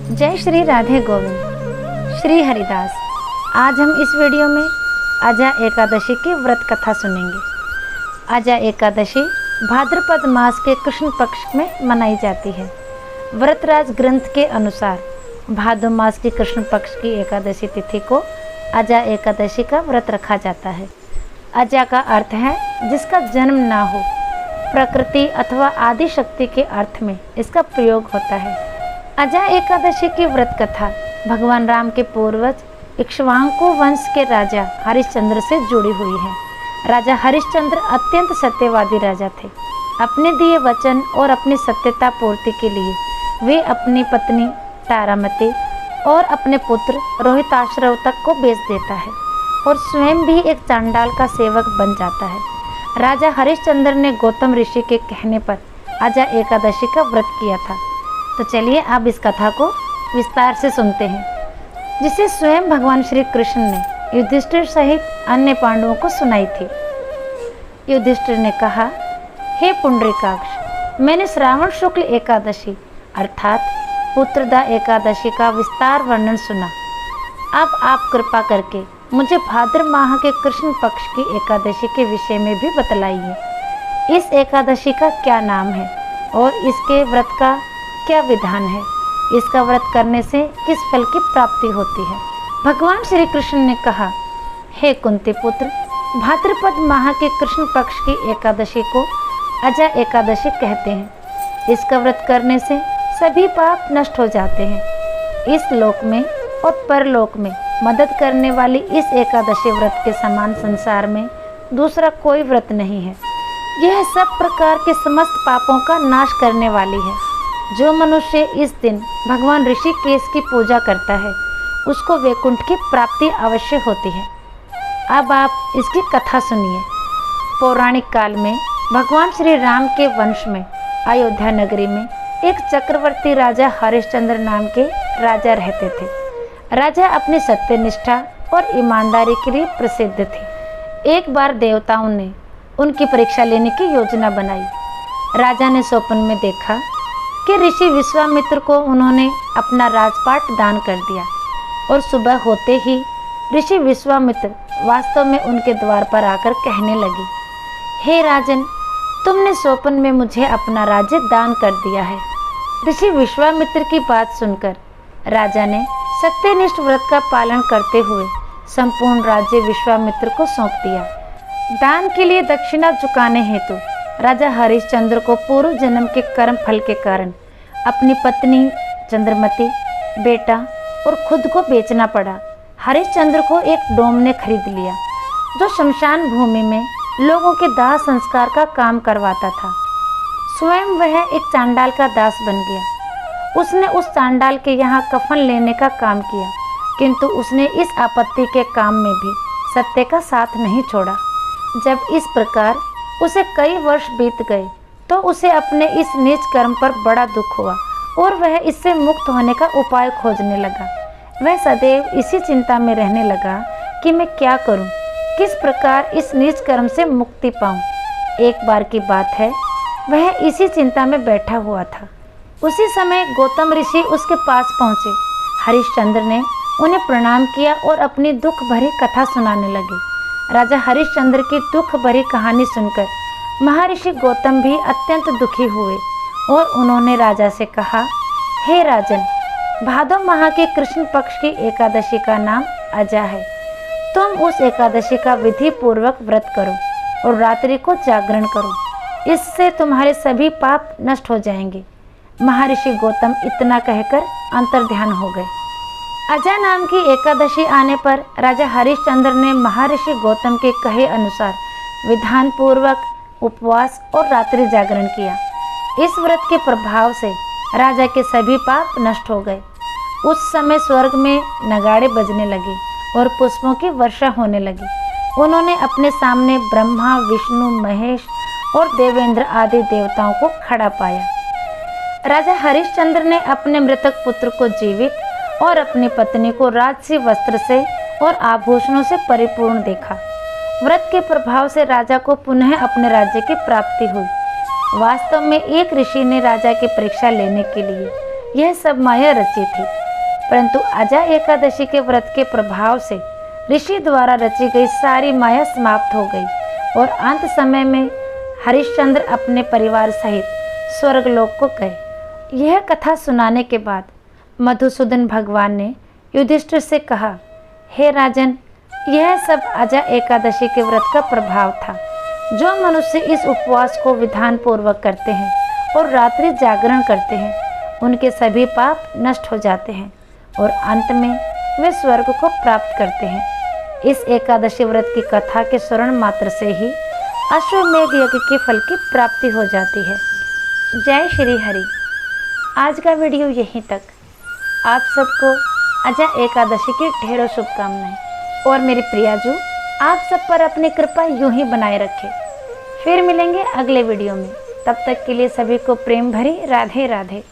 जय श्री राधे गोविंद श्री हरिदास। आज हम इस वीडियो में अजा एकादशी की व्रत कथा सुनेंगे। अजा एकादशी भाद्रपद मास के कृष्ण पक्ष में मनाई जाती है। व्रतराज ग्रंथ के अनुसार भादो मास की कृष्ण पक्ष की एकादशी तिथि को अजा एकादशी का व्रत रखा जाता है। अजा का अर्थ है जिसका जन्म ना हो। प्रकृति अथवा आदि शक्ति के अर्थ में इसका प्रयोग होता है। अजा एकादशी की व्रत कथा भगवान राम के पूर्वज इक्ष्वाकु वंश के राजा हरिश्चंद्र से जुड़ी हुई है। राजा हरिश्चंद्र अत्यंत सत्यवादी राजा थे। अपने दिए वचन और अपनी सत्यता पूर्ति के लिए वे अपनी पत्नी तारामती और अपने पुत्र रोहिताश्रव तक को बेच देता है और स्वयं भी एक चांडाल का सेवक बन जाता है। राजा हरिश्चंद्र ने गौतम ऋषि के कहने पर अजा एकादशी का व्रत किया था। तो चलिए अब इस कथा को विस्तार से सुनते हैं, जिसे स्वयं भगवान श्री कृष्ण ने युधिष्ठिर सहित अन्य पांडवों को सुनाई थी। युधिष्ठिर ने कहा, हे पुंडरीकाक्ष, मैंने श्रावण शुक्ल एकादशी अर्थात पुत्रदा एकादशी का विस्तार वर्णन सुना। अब आप कृपा करके मुझे भाद्र माह के कृष्ण पक्ष की एकादशी के विषय में भी बतलाइए। इस एकादशी का क्या नाम है और इसके व्रत का क्या विधान है? इसका व्रत करने से किस फल की प्राप्ति होती है? भगवान श्री कृष्ण ने कहा, हे कुंती पुत्र, भाद्रपद माह के कृष्ण पक्ष की एकादशी को अजा एकादशी कहते हैं। इसका व्रत करने से सभी पाप नष्ट हो जाते हैं। इस लोक में और परलोक में मदद करने वाली इस एकादशी व्रत के समान संसार में दूसरा कोई व्रत नहीं है। यह सब प्रकार के समस्त पापों का नाश करने वाली है। जो मनुष्य इस दिन भगवान ऋषिकेश की पूजा करता है उसको वैकुंठ की प्राप्ति अवश्य होती है। अब आप इसकी कथा सुनिए। पौराणिक काल में भगवान श्री राम के वंश में अयोध्या नगरी में एक चक्रवर्ती राजा हरिश्चंद्र नाम के राजा रहते थे। राजा अपनी सत्यनिष्ठा और ईमानदारी के लिए प्रसिद्ध थे। एक बार देवताओं ने उनकी परीक्षा लेने की योजना बनाई। राजा ने स्वप्न में देखा कि ऋषि विश्वामित्र को उन्होंने अपना राजपाट दान कर दिया और सुबह होते ही ऋषि विश्वामित्र वास्तव में उनके द्वार पर आकर कहने लगे, हे राजन, तुमने स्वप्न में मुझे अपना राज्य दान कर दिया है। ऋषि विश्वामित्र की बात सुनकर राजा ने सत्यनिष्ठ व्रत का पालन करते हुए संपूर्ण राज्य विश्वामित्र को सौंप दिया। दान के लिए दक्षिणा चुकाने हेतु राजा हरिश्चंद्र को पूर्व जन्म के कर्म फल के कारण अपनी पत्नी चंद्रमती, बेटा और खुद को बेचना पड़ा। हरिश्चंद्र को एक डोम ने खरीद लिया जो शमशान भूमि में लोगों के दाह संस्कार का काम करवाता था। स्वयं वह एक चांडाल का दास बन गया। उसने उस चांडाल के यहाँ कफन लेने का काम किया, किंतु उसने इस आपत्ति के काम में भी सत्य का साथ नहीं छोड़ा। जब इस प्रकार उसे कई वर्ष बीत गए तो उसे अपने इस नीच कर्म पर बड़ा दुख हुआ और वह इससे मुक्त होने का उपाय खोजने लगा। वह सदैव इसी चिंता में रहने लगा कि मैं क्या करूं, किस प्रकार इस नीच कर्म से मुक्ति पाऊं। एक बार की बात है, वह इसी चिंता में बैठा हुआ था। उसी समय गौतम ऋषि उसके पास पहुँचे। हरिश्चंद्र ने उन्हें प्रणाम किया और अपनी दुख भरी कथा सुनाने लगे। राजा हरिश्चंद्र की दुख भरी कहानी सुनकर महर्षि गौतम भी अत्यंत दुखी हुए और उन्होंने राजा से कहा, हे राजन, भादो माह के कृष्ण पक्ष की एकादशी का नाम अजा है। तुम उस एकादशी का विधि पूर्वक व्रत करो और रात्रि को जागरण करो। इससे तुम्हारे सभी पाप नष्ट हो जाएंगे। महर्षि गौतम इतना कहकर अंतर्ध्यान हो गए। अजा नाम की एकादशी आने पर राजा हरिश्चंद्र ने महर्षि गौतम के कहे अनुसार विधान पूर्वक उपवास और रात्रि जागरण किया। इस व्रत के प्रभाव से राजा के सभी पाप नष्ट हो गए। उस समय स्वर्ग में नगाड़े बजने लगे और पुष्पों की वर्षा होने लगी। उन्होंने अपने सामने ब्रह्मा, विष्णु, महेश और देवेंद्र आदि देवताओं को खड़ा पाया। राजा हरिश्चंद्र ने अपने मृतक पुत्र को जीवित और अपनी पत्नी को राजसी वस्त्र से और आभूषणों से परिपूर्ण देखा। व्रत के प्रभाव से राजा को पुनः अपने राज्य की प्राप्ति हुई। वास्तव में एक ऋषि ने राजा की परीक्षा लेने के लिए यह सब माया रची थी, परंतु अजा एकादशी के व्रत के प्रभाव से ऋषि द्वारा रची गई सारी माया समाप्त हो गई और अंत समय में हरिश्चंद्र अपने परिवार सहित स्वर्गलोक को गए। यह कथा सुनाने के बाद मधुसूदन भगवान ने युधिष्ठिर से कहा, हे राजन, यह सब अजा एकादशी के व्रत का प्रभाव था। जो मनुष्य इस उपवास को विधान पूर्वक करते हैं और रात्रि जागरण करते हैं, उनके सभी पाप नष्ट हो जाते हैं और अंत में वे स्वर्ग को प्राप्त करते हैं। इस एकादशी व्रत की कथा के श्रवण मात्र से ही अश्वमेघ यज्ञ के फल की प्राप्ति हो जाती है। जय श्री हरि। आज का वीडियो यहीं तक। आप सबको अजा एकादशी की ढेरों शुभकामनाएं और मेरी प्रियाजू आप सब पर अपनी कृपा यूं ही बनाए रखे। फिर मिलेंगे अगले वीडियो में। तब तक के लिए सभी को प्रेम भरी राधे राधे।